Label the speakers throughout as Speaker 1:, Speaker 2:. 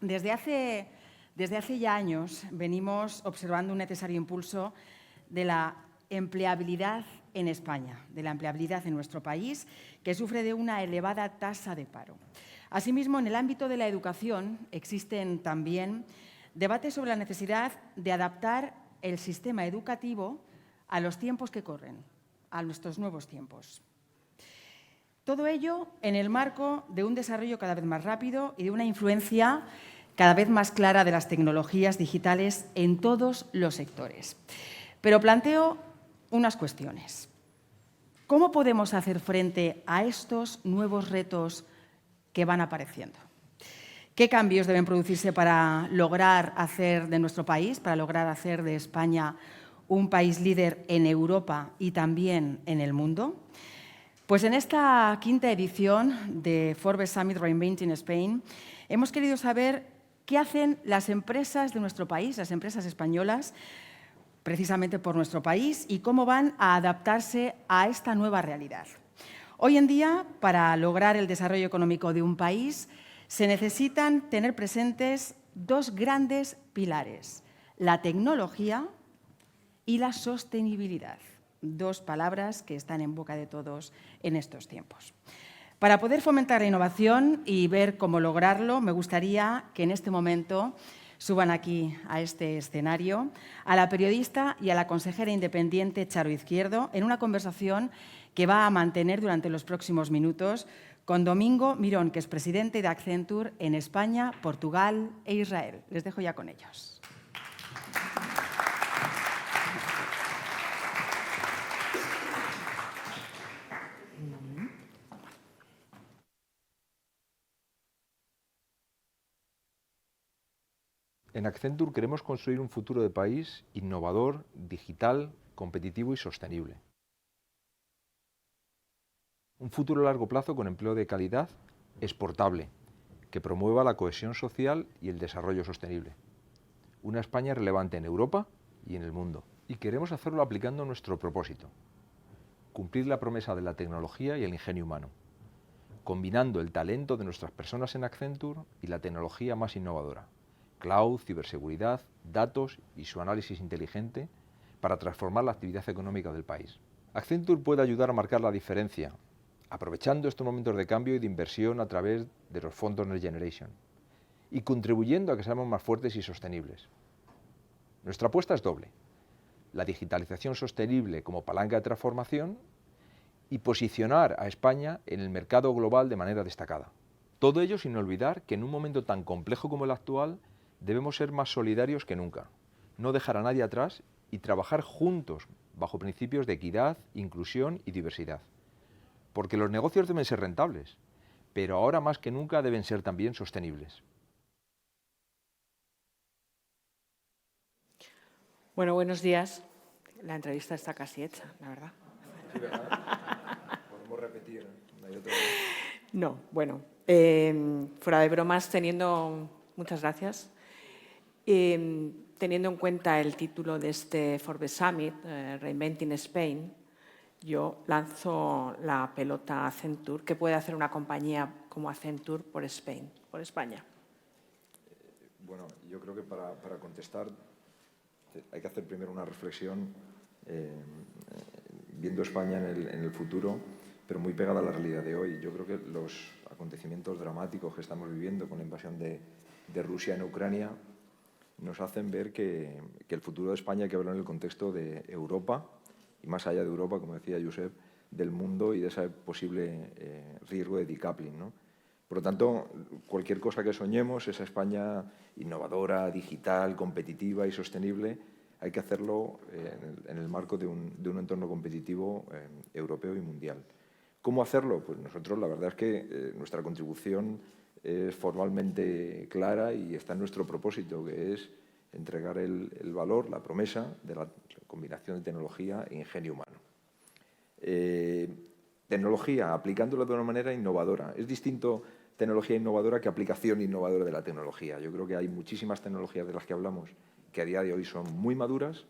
Speaker 1: Desde hace ya años venimos observando un necesario impulso de la empleabilidad en España, de la empleabilidad en nuestro país, que sufre de una elevada tasa de paro. Asimismo, en el ámbito de la educación existen también debates sobre la necesidad de adaptar el sistema educativo a los tiempos que corren, a nuestros nuevos tiempos. Todo ello en el marco de un desarrollo cada vez más rápido y de una influencia cada vez más clara de las tecnologías digitales en todos los sectores. Pero planteo unas cuestiones. ¿Cómo podemos hacer frente a estos nuevos retos que van apareciendo? ¿Qué cambios deben producirse para lograr hacer de nuestro país, para lograr hacer de España un país líder en Europa y también en el mundo? Pues en esta quinta edición de Forbes Summit Reinventing Spain hemos querido saber qué hacen las empresas de nuestro país, las empresas españolas, precisamente por nuestro país, y cómo van a adaptarse a esta nueva realidad. Hoy en día, para lograr el desarrollo económico de un país, se necesitan tener presentes dos grandes pilares: la tecnología y la sostenibilidad. Dos palabras que están en boca de todos en estos tiempos. Para poder fomentar la innovación y ver cómo lograrlo, me gustaría que en este momento suban aquí a este escenario a la periodista y a la consejera independiente Charo Izquierdo en una conversación que va a mantener durante los próximos minutos con Domingo Mirón, que es presidente de Accenture en España, Portugal e Israel. Les dejo ya con ellos.
Speaker 2: En Accenture queremos construir un futuro de país innovador, digital, competitivo y sostenible. Un futuro a largo plazo con empleo de calidad, exportable, que promueva la cohesión social y el desarrollo sostenible. Una España relevante en Europa y en el mundo. Y queremos hacerlo aplicando nuestro propósito: cumplir la promesa de la tecnología y el ingenio humano, combinando el talento de nuestras personas en Accenture y la tecnología más innovadora: cloud, ciberseguridad, datos y su análisis inteligente para transformar la actividad económica del país. Accenture puede ayudar a marcar la diferencia, aprovechando estos momentos de cambio y de inversión a través de los fondos Next Generation y contribuyendo a que seamos más fuertes y sostenibles. Nuestra apuesta es doble: la digitalización sostenible como palanca de transformación y posicionar a España en el mercado global de manera destacada. Todo ello sin olvidar que en un momento tan complejo como el actual debemos ser más solidarios que nunca, no dejar a nadie atrás y trabajar juntos bajo principios de equidad, inclusión y diversidad. Porque los negocios deben ser rentables, pero ahora más que nunca deben ser también sostenibles.
Speaker 3: Bueno, buenos días. La entrevista está casi hecha, la verdad.
Speaker 2: Sí, ¿verdad? Podemos repetir una y otra vez.
Speaker 3: No, bueno, fuera de bromas, muchas gracias. Teniendo en cuenta el título de este Forbes Summit, Reinventing Spain, yo lanzo la pelota a Accenture. ¿Qué puede hacer una compañía como Accenture por España?
Speaker 2: Bueno, yo creo que para contestar hay que hacer primero una reflexión viendo España en el futuro, pero muy pegada a la realidad de hoy. Yo creo que los acontecimientos dramáticos que estamos viviendo con la invasión de Rusia en Ucrania nos hacen ver que el futuro de España hay que verlo en el contexto de Europa y más allá de Europa, como decía Josep, del mundo y de ese posible riesgo de decoupling, ¿no? Por lo tanto, cualquier cosa que soñemos, esa España innovadora, digital, competitiva y sostenible, hay que hacerlo en el marco de un entorno competitivo europeo y mundial. ¿Cómo hacerlo? Pues nosotros, la verdad es que nuestra contribución es formalmente clara y está en nuestro propósito, que es entregar el valor, la promesa de la combinación de tecnología e ingenio humano. Tecnología, aplicándola de una manera innovadora. Es distinto tecnología innovadora que aplicación innovadora de la tecnología. Yo creo que hay muchísimas tecnologías de las que hablamos que a día de hoy son muy maduras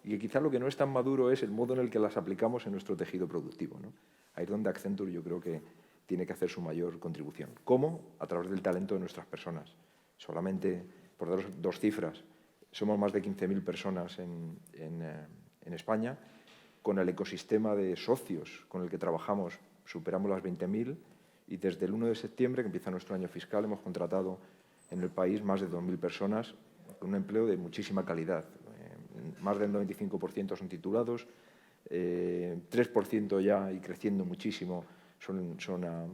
Speaker 2: y que quizás lo que no es tan maduro es el modo en el que las aplicamos en nuestro tejido productivo, ¿no? Ahí es donde Accenture yo creo que tiene que hacer su mayor contribución. ¿Cómo? A través del talento de nuestras personas. Solamente, por daros dos cifras, somos más de 15.000 personas en España. Con el ecosistema de socios con el que trabajamos superamos las 20.000 y desde el 1 de septiembre, que empieza nuestro año fiscal, hemos contratado en el país más de 2.000 personas con un empleo de muchísima calidad. Más del 95% son titulados, 3% ya y creciendo muchísimo son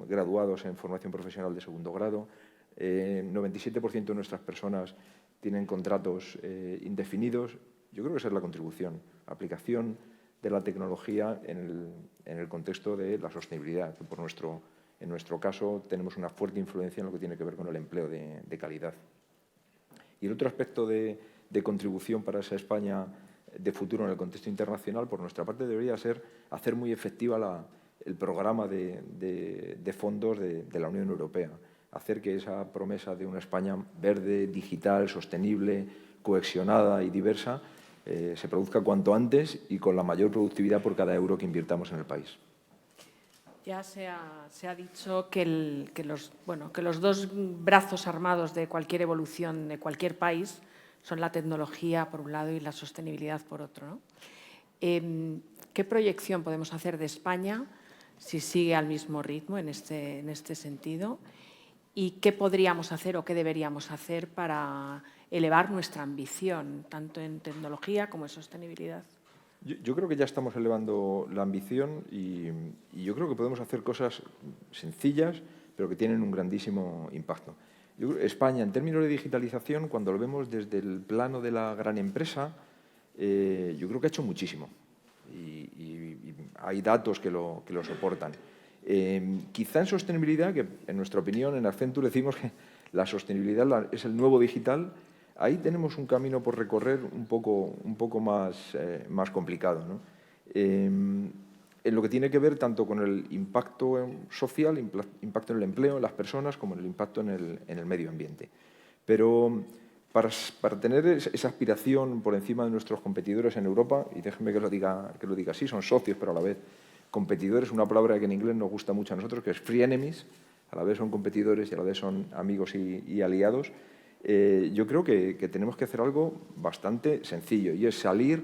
Speaker 2: graduados en formación profesional de segundo grado, 97% de nuestras personas tienen contratos indefinidos. Yo creo que esa es la contribución, aplicación de la tecnología en el contexto de la sostenibilidad, que en nuestro caso tenemos una fuerte influencia en lo que tiene que ver con el empleo de calidad. Y el otro aspecto de contribución para esa España de futuro en el contexto internacional, por nuestra parte, debería ser hacer muy efectiva el programa de fondos de la Unión Europea, hacer que esa promesa de una España verde, digital, sostenible, cohesionada y diversa se produzca cuanto antes y con la mayor productividad por cada euro que invirtamos en el país.
Speaker 3: Ya se ha dicho que los dos brazos armados de cualquier evolución de cualquier país son la tecnología por un lado y la sostenibilidad por otro, ¿no? ¿Qué proyección podemos hacer de España si sigue al mismo ritmo en este sentido? ¿Y qué podríamos hacer o qué deberíamos hacer para elevar nuestra ambición, tanto en tecnología como en sostenibilidad?
Speaker 2: Yo creo que ya estamos elevando la ambición y yo creo que podemos hacer cosas sencillas, pero que tienen un grandísimo impacto. España, en términos de digitalización, cuando lo vemos desde el plano de la gran empresa, yo creo que ha hecho muchísimo y hay datos que lo soportan. Quizá en sostenibilidad, que en nuestra opinión en Accenture decimos que la sostenibilidad es el nuevo digital, ahí tenemos un camino por recorrer un poco más complicado, ¿no? En lo que tiene que ver tanto con el impacto social, impacto en el empleo, en las personas, como en el impacto en el medio ambiente. Pero para tener esa aspiración por encima de nuestros competidores en Europa, y déjenme que lo diga así, son socios, pero a la vez competidores, una palabra que en inglés nos gusta mucho a nosotros, que es free enemies, a la vez son competidores y a la vez son amigos y aliados. Yo creo que tenemos que hacer algo bastante sencillo y es salir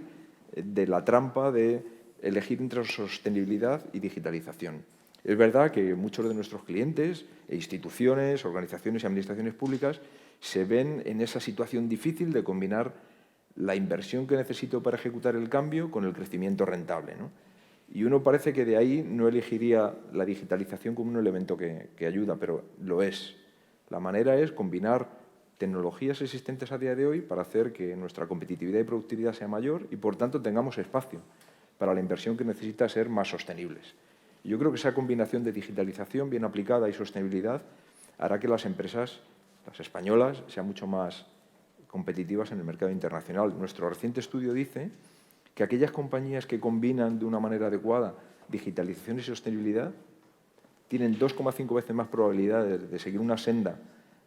Speaker 2: de la trampa de elegir entre sostenibilidad y digitalización. Es verdad que muchos de nuestros clientes, instituciones, organizaciones y administraciones públicas se ven en esa situación difícil de combinar la inversión que necesito para ejecutar el cambio con el crecimiento rentable, ¿no? Y uno parece que de ahí no elegiría la digitalización como un elemento que ayuda, pero lo es. La manera es combinar tecnologías existentes a día de hoy para hacer que nuestra competitividad y productividad sea mayor y, por tanto, tengamos espacio para la inversión que necesita ser más sostenibles. Yo creo que esa combinación de digitalización bien aplicada y sostenibilidad hará que las empresas, las españolas, sean mucho más competitivas en el mercado internacional. Nuestro reciente estudio dice que aquellas compañías que combinan de una manera adecuada digitalización y sostenibilidad tienen 2,5 veces más probabilidades de seguir una senda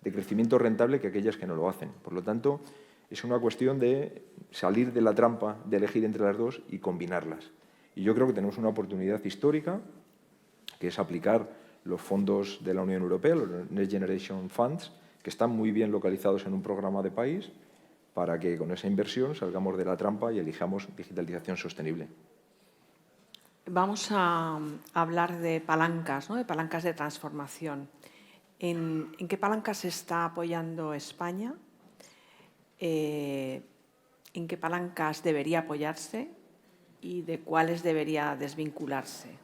Speaker 2: de crecimiento rentable que aquellas que no lo hacen. Por lo tanto, es una cuestión de salir de la trampa de elegir entre las dos y combinarlas. Y yo creo que tenemos una oportunidad histórica, que es aplicar los fondos de la Unión Europea, los Next Generation Funds, que están muy bien localizados en un programa de país, para que con esa inversión salgamos de la trampa y elijamos digitalización sostenible.
Speaker 3: Vamos a hablar de palancas, ¿no? De palancas de transformación. ¿En qué palancas se está apoyando España? ¿En qué palancas debería apoyarse y de cuáles debería desvincularse?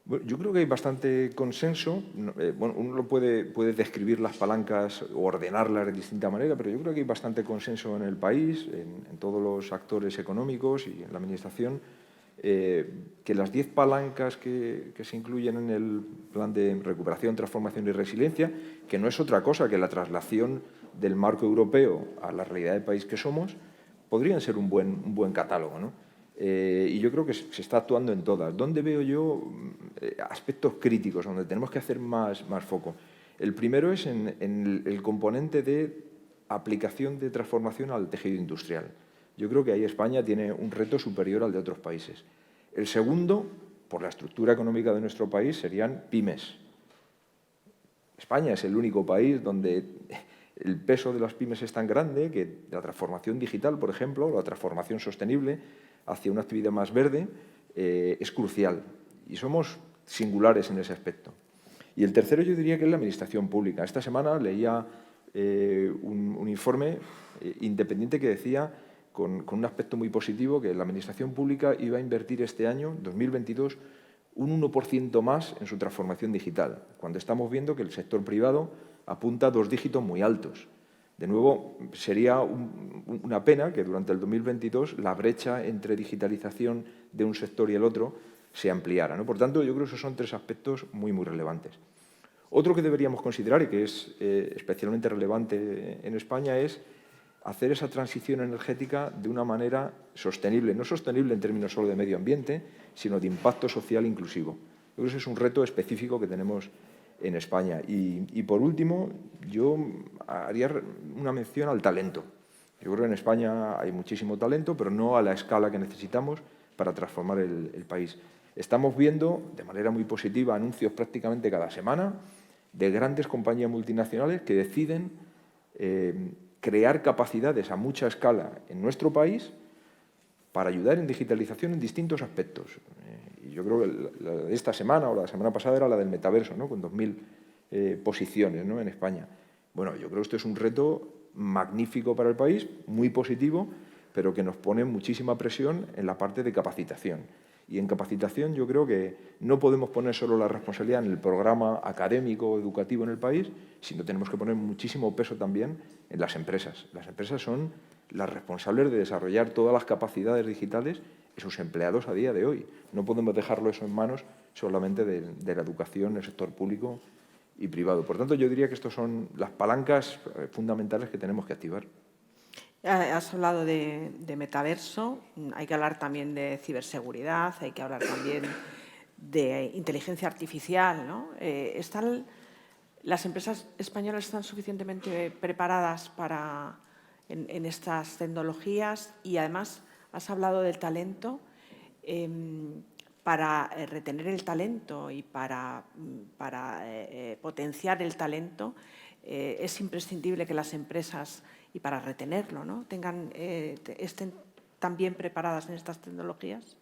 Speaker 2: Bueno, yo creo que hay bastante consenso. Uno lo puede describir las palancas o ordenarlas de distinta manera, pero yo creo que hay bastante consenso en el país, en todos los actores económicos y en la Administración, que las 10 palancas que se incluyen en el Plan de Recuperación, Transformación y Resiliencia, que no es otra cosa que la traslación del marco europeo a la realidad del país que somos, podrían ser un buen catálogo, ¿no? Y yo creo que se está actuando en todas. ¿Dónde veo yo aspectos críticos donde tenemos que hacer más foco? El primero es en el componente de aplicación de transformación al tejido industrial. Yo creo que ahí España tiene un reto superior al de otros países. El segundo, por la estructura económica de nuestro país, serían pymes. España es el único país donde el peso de las pymes es tan grande que la transformación digital, por ejemplo, o la transformación sostenible hacia una actividad más verde es crucial y somos singulares en ese aspecto. Y el tercero yo diría que es la administración pública. Esta semana leía un informe independiente que decía, con un aspecto muy positivo, que la administración pública iba a invertir este año, 2022, un 1% más en su transformación digital, cuando estamos viendo que el sector privado apunta a 2 dígitos muy altos. De nuevo, sería una pena que durante el 2022 la brecha entre digitalización de un sector y el otro se ampliara, ¿no? Por tanto, yo creo que esos son 3 aspectos muy relevantes. Otro que deberíamos considerar y que es especialmente relevante en España es hacer esa transición energética de una manera sostenible, no sostenible en términos solo de medio ambiente, sino de impacto social inclusivo. Yo creo que ese es un reto específico que tenemos en España. Y por último, yo haría una mención al talento. Yo creo que en España hay muchísimo talento, pero no a la escala que necesitamos para transformar el país. Estamos viendo de manera muy positiva anuncios prácticamente cada semana de grandes compañías multinacionales que deciden crear capacidades a mucha escala en nuestro país para ayudar en digitalización en distintos aspectos. Y yo creo que la de esta semana o la semana pasada era la del metaverso, ¿no? Con 2.000 posiciones, ¿no? En España. Bueno, yo creo que esto es un reto magnífico para el país, muy positivo, pero que nos pone muchísima presión en la parte de capacitación. Y en capacitación yo creo que no podemos poner solo la responsabilidad en el programa académico o educativo en el país, sino tenemos que poner muchísimo peso también en las empresas. Las empresas son las responsables de desarrollar todas las capacidades digitales en sus empleados a día de hoy. No podemos dejarlo eso en manos solamente de la educación en el sector público y privado. Por tanto, yo diría que estas son las palancas fundamentales que tenemos que activar.
Speaker 3: Has hablado de metaverso, hay que hablar también de ciberseguridad, hay que hablar también de inteligencia artificial, ¿no? ¿Las empresas españolas están suficientemente preparadas en estas tecnologías? Y además has hablado del talento. Para retener el talento y para potenciar el talento, es imprescindible que las empresas, y para retenerlo, ¿no?, estén también preparadas en estas tecnologías.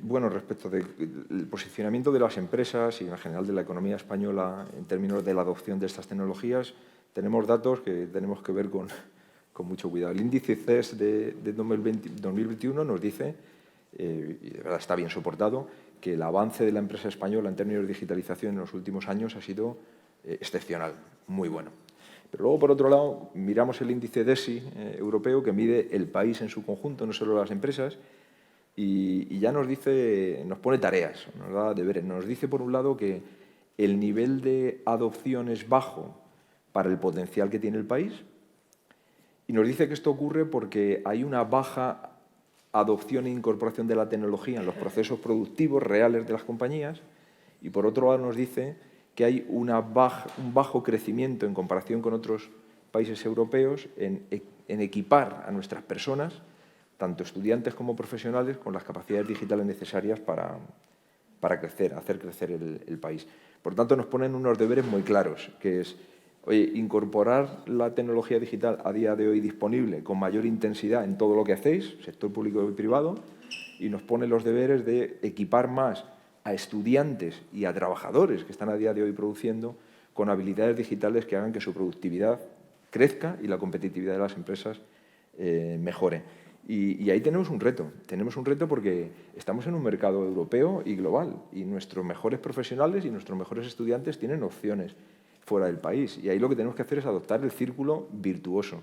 Speaker 2: Bueno, respecto del posicionamiento de las empresas y en general de la economía española en términos de la adopción de estas tecnologías, tenemos datos que tenemos que ver con mucho cuidado. El índice CES de 2021 nos dice, y de verdad está bien soportado, que el avance de la empresa española en términos de digitalización en los últimos años ha sido excepcional, muy bueno. Pero luego, por otro lado, miramos el índice DESI europeo, que mide el país en su conjunto, no solo las empresas, y ya nos pone tareas, nos da deberes. Nos dice, por un lado, que el nivel de adopción es bajo para el potencial que tiene el país, y nos dice que esto ocurre porque hay una baja adopción e incorporación de la tecnología en los procesos productivos reales de las compañías, y por otro lado nos dice que hay un bajo crecimiento en comparación con otros países europeos en equipar a nuestras personas, tanto estudiantes como profesionales, con las capacidades digitales necesarias para crecer, hacer crecer el país. Por tanto, nos ponen unos deberes muy claros, que es incorporar la tecnología digital a día de hoy disponible con mayor intensidad en todo lo que hacéis, sector público y privado, y nos pone los deberes de equipar más a estudiantes y a trabajadores que están a día de hoy produciendo con habilidades digitales que hagan que su productividad crezca y la competitividad de las empresas mejore. Y ahí tenemos un reto porque estamos en un mercado europeo y global y nuestros mejores profesionales y nuestros mejores estudiantes tienen opciones fuera del país. Y ahí lo que tenemos que hacer es adoptar el círculo virtuoso,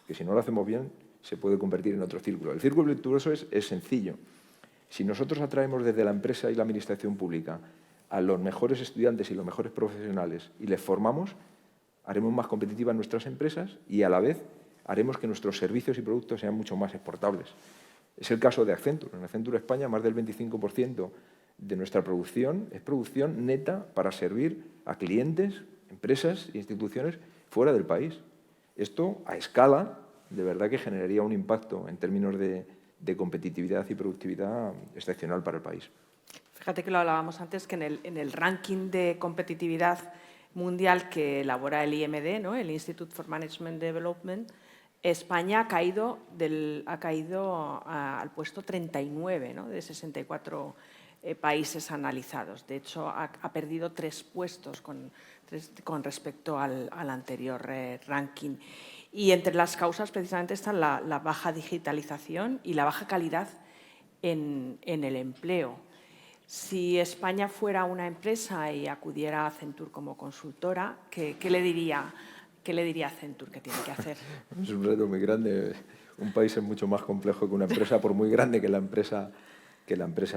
Speaker 2: que si no lo hacemos bien se puede convertir en otro círculo. El círculo virtuoso es sencillo. Si nosotros atraemos desde la empresa y la administración pública a los mejores estudiantes y los mejores profesionales y les formamos, haremos más competitivas nuestras empresas y a la vez haremos que nuestros servicios y productos sean mucho más exportables. Es el caso de Accenture. En Accenture España, más del 25% de nuestra producción es producción neta para servir a clientes, empresas e instituciones fuera del país. Esto, a escala, de verdad que generaría un impacto en términos de competitividad y productividad excepcional para el país.
Speaker 3: Fíjate que lo hablábamos antes, que en el ranking de competitividad mundial que elabora el IMD, ¿no? El Institute for Management Development, España ha caído al puesto 39, ¿no? De 64 países analizados. De hecho, ha perdido 3 puestos con respecto al anterior ranking. Y entre las causas precisamente están la baja digitalización y la baja calidad en el empleo. Si España fuera una empresa y acudiera a Accenture como consultora, ¿qué le diría Accenture que tiene que hacer?
Speaker 4: Es un reto muy grande. Un país es mucho más complejo que una empresa, por muy grande que la empresa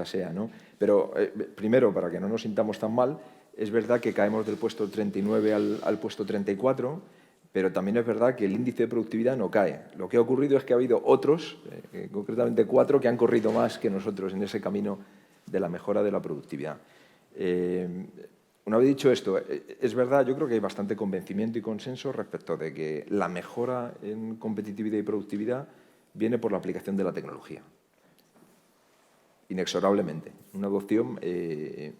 Speaker 4: sea, ¿no? Pero primero, para que no nos sintamos tan mal, es verdad que caemos del puesto 39 al puesto 34, pero también es verdad que el índice de productividad no cae. Lo que ha ocurrido es que ha habido otros, concretamente 4, que han corrido más que nosotros en ese camino de la mejora de la productividad. Una vez dicho esto, es verdad, yo creo que hay bastante convencimiento y consenso respecto de que la mejora en competitividad y productividad viene por la aplicación de la tecnología. Inexorablemente, una adopción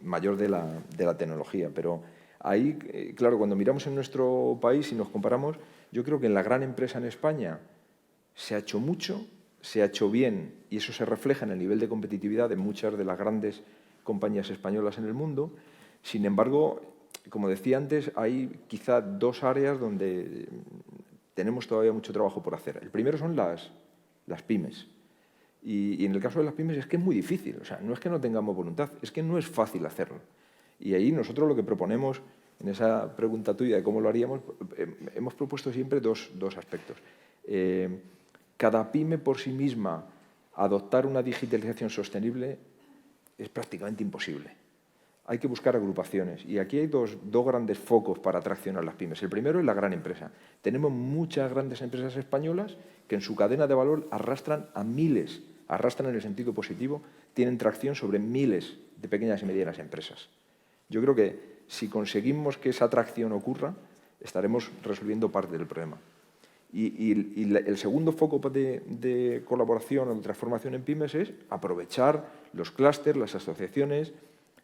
Speaker 4: mayor de la tecnología. Pero ahí, claro, cuando miramos en nuestro país y nos comparamos, yo creo que en la gran empresa en España se ha hecho mucho, se ha hecho bien, y eso se refleja en el nivel de competitividad de muchas de las grandes compañías españolas en el mundo. Sin embargo, como decía antes, hay quizá 2 áreas donde tenemos todavía mucho trabajo por hacer. El primero son las pymes. Y en el caso de las pymes es que es muy difícil. O sea, no es que no tengamos voluntad, es que no es fácil hacerlo. Y ahí nosotros lo que proponemos, en esa pregunta tuya de cómo lo haríamos, hemos propuesto siempre dos aspectos. Cada pyme por sí misma adoptar una digitalización sostenible es prácticamente imposible. Hay que buscar agrupaciones. Y aquí hay dos grandes focos para atraccionar las pymes. El primero es la gran empresa. Tenemos muchas grandes empresas españolas que en su cadena de valor arrastran a miles, arrastran en el sentido positivo, tienen tracción sobre miles de pequeñas y medianas empresas. Yo creo que si conseguimos que esa atracción ocurra, estaremos resolviendo parte del problema. Y el segundo foco de colaboración o de transformación en pymes es aprovechar los clústeres, las asociaciones,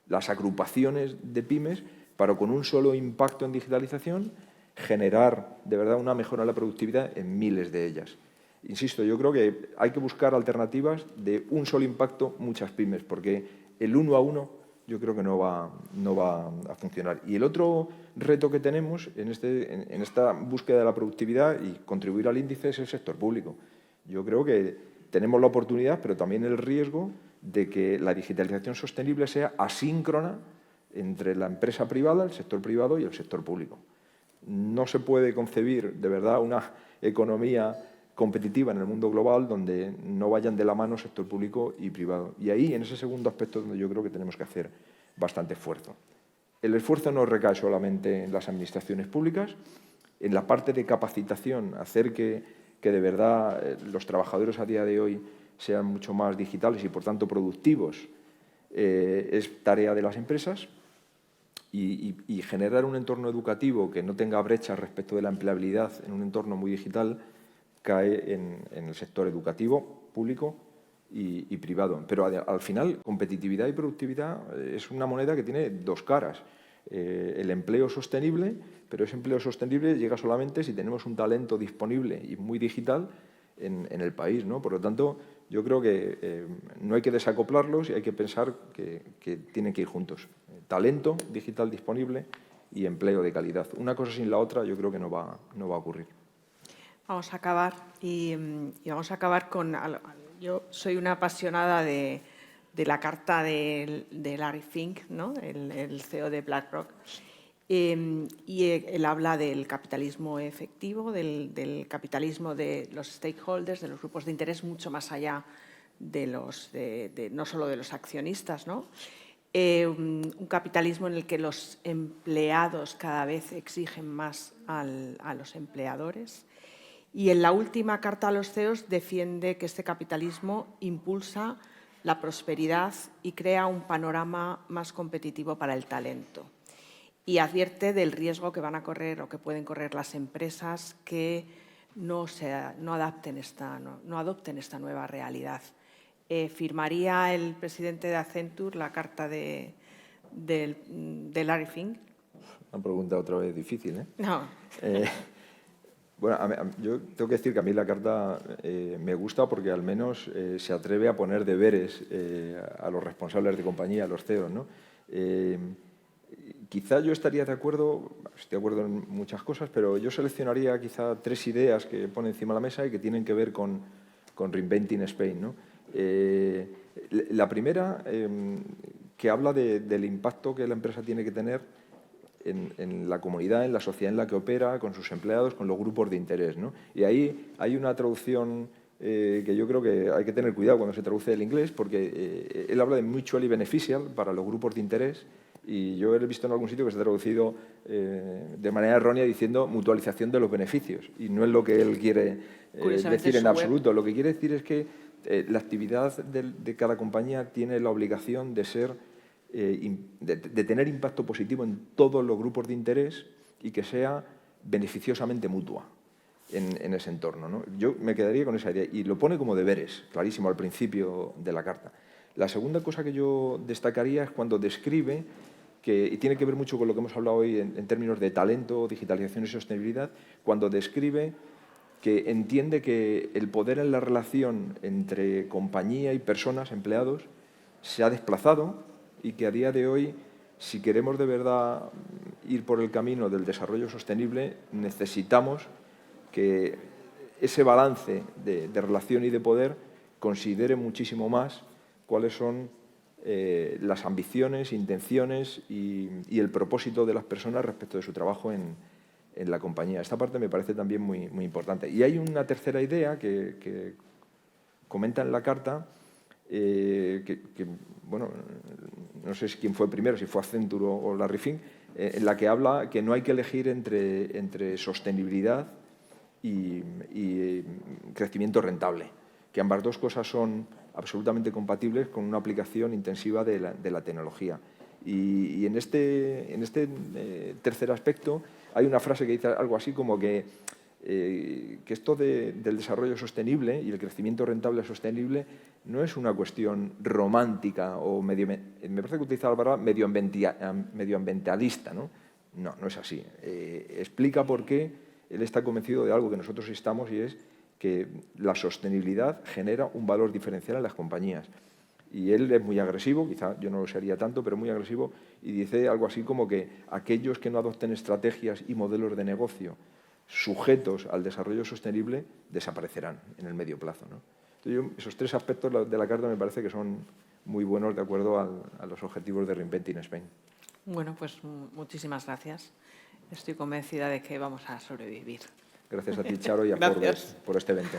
Speaker 4: las agrupaciones de pymes para, con un solo impacto en digitalización, generar de verdad una mejora en la productividad en miles de ellas. Insisto, yo creo que hay que buscar alternativas de un solo impacto, muchas pymes, porque el 1 a 1 yo creo que no va a funcionar. Y el otro reto que tenemos en esta búsqueda de la productividad y contribuir al índice es el sector público. Yo creo que tenemos la oportunidad, pero también el riesgo de que la digitalización sostenible sea asíncrona entre la empresa privada, el sector privado y el sector público. No se puede concebir de verdad una economía competitiva en el mundo global donde no vayan de la mano sector público y privado. Y ahí, en ese segundo aspecto, donde yo creo que tenemos que hacer bastante esfuerzo. El esfuerzo no recae solamente en las administraciones públicas, en la parte de capacitación, hacer que de verdad los trabajadores a día de hoy sean mucho más digitales y, por tanto, productivos, es tarea de las empresas, y generar un entorno educativo que no tenga brechas respecto de la empleabilidad en un entorno muy digital cae en el sector educativo, público y privado. Pero al final, competitividad y productividad es una moneda que tiene 2 caras. El empleo sostenible, pero ese empleo sostenible llega solamente si tenemos un talento disponible y muy digital en el país, ¿no? Por lo tanto, yo creo que no hay que desacoplarlos y hay que pensar que tienen que ir juntos. Talento digital disponible y empleo de calidad. Una cosa sin la otra yo creo que no va a ocurrir.
Speaker 3: Vamos a acabar y vamos a acabar con... Yo soy una apasionada de la carta de Larry Fink, ¿no? el CEO de BlackRock. Y él habla del capitalismo efectivo, del capitalismo de los stakeholders, de los grupos de interés, mucho más allá de no solo de los accionistas, ¿no? Un capitalismo en el que los empleados cada vez exigen más a los empleadores. Y en la última carta a los CEOs defiende que este capitalismo impulsa la prosperidad y crea un panorama más competitivo para el talento. Y advierte del riesgo que van a correr o que pueden correr las empresas que no adopten esta nueva realidad. ¿Firmaría el presidente de Accenture la carta de Larry Fink?
Speaker 4: Una pregunta otra vez difícil, ¿eh?
Speaker 3: No.
Speaker 4: Bueno, yo tengo que decir que a mí la carta me gusta porque al menos se atreve a poner deberes a los responsables de compañía, a los CEOs, ¿no? Quizá yo estaría de acuerdo, estoy de acuerdo en muchas cosas, pero yo seleccionaría quizá 3 ideas que pone encima de la mesa y que tienen que ver con Reinventing Spain, ¿no? La primera, que habla del impacto que la empresa tiene que tener en la comunidad, en la sociedad en la que opera, con sus empleados, con los grupos de interés, ¿no? Y ahí hay una traducción que yo creo que hay que tener cuidado cuando se traduce del inglés, porque él habla de mutually beneficial para los grupos de interés, y yo he visto en algún sitio que se ha traducido de manera errónea diciendo mutualización de los beneficios, y no es lo que él quiere decir en absoluto. Lo que quiere decir es que la actividad de cada compañía tiene la obligación de ser de tener impacto positivo en todos los grupos de interés y que sea beneficiosamente mutua en ese entorno, ¿no? Yo me quedaría con esa idea y lo pone como deberes, clarísimo, al principio de la carta. La segunda cosa que yo destacaría es cuando describe, y tiene que ver mucho con lo que hemos hablado hoy en términos de talento, digitalización y sostenibilidad, cuando describe que entiende que el poder en la relación entre compañía y personas, empleados, se ha desplazado y que a día de hoy, si queremos de verdad ir por el camino del desarrollo sostenible, necesitamos que ese balance de relación y de poder considere muchísimo más cuáles son las ambiciones, intenciones y el propósito de las personas respecto de su trabajo en la compañía. Esta parte me parece también muy, muy importante. Y hay una tercera idea que comenta en la carta, bueno, no sé quién fue primero, si fue Accenture o Larry Fink, en la que habla que no hay que elegir entre sostenibilidad y crecimiento rentable, que ambas dos cosas son absolutamente compatibles con una aplicación intensiva de la tecnología. Y en este tercer aspecto hay una frase que dice algo así como que esto del desarrollo sostenible y el crecimiento rentable sostenible no es una cuestión romántica o me parece que utiliza la palabra medioambientalista, ¿no? No, no es así. Explica por qué él está convencido de algo que nosotros estamos, y es que la sostenibilidad genera un valor diferencial en las compañías. Y él es muy agresivo, quizá yo no lo sería tanto, pero muy agresivo, y dice algo así como que aquellos que no adopten estrategias y modelos de negocio sujetos al desarrollo sostenible desaparecerán en el medio plazo, ¿no? Entonces, esos 3 aspectos de la carta me parece que son muy buenos de acuerdo a los objetivos de Reinventing Spain.
Speaker 3: Bueno, pues muchísimas gracias. Estoy convencida de que vamos a sobrevivir.
Speaker 4: Gracias a ti, Charo, y a Forbes por este evento.